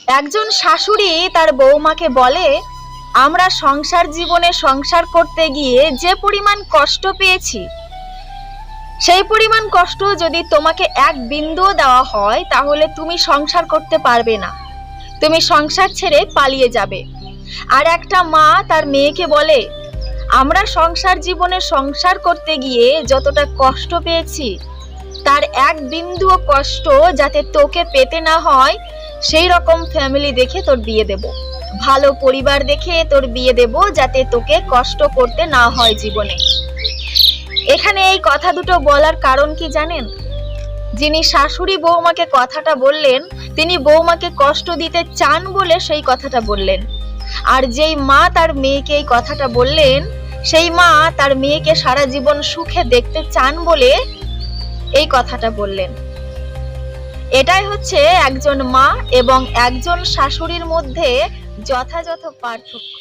একজন শাশুড়ি তার বৌমাকে বলে, আমরা সংসার জীবনে সংসার করতে গিয়ে যে পরিমাণ কষ্ট পেয়েছি, সেই পরিমাণ কষ্ট যদি তোমাকে এক বিন্দুও দেওয়া হয় তাহলে তুমি সংসার করতে পারবে না, তুমি সংসার ছেড়ে পালিয়ে যাবে। আর একটা মা তার মেয়েকে বলে, আমরা সংসার জীবনে সংসার করতে গিয়ে যতটা কষ্ট পেয়েছি তার এক বিন্দুও কষ্ট যাতে তোকে পেতে না হয় সেই রকম ফ্যামিলি দেখে তোর বিয়ে দেব, ভালো পরিবার দেখে তোর বিয়ে দেব যাতে তোকে কষ্ট করতে না হয় জীবনে। এখানে এই কথা দুটো বলার কারণ কি জানেন? যিনি শাশুড়ি বৌমাকে কথাটা বললেন তিনি বৌমাকে কষ্ট দিতে চান বলে সেই কথাটা বললেন, আর যেই মা তার মেয়েকে এই কথাটা বললেন সেই মা তার মেয়েকে সারা জীবন সুখে দেখতে চান বলে এই কথাটা বললেন। এটাই হচ্ছে একজন মা এবং একজন শাশুড়ির মধ্যে যথাযথ পার্থক্য।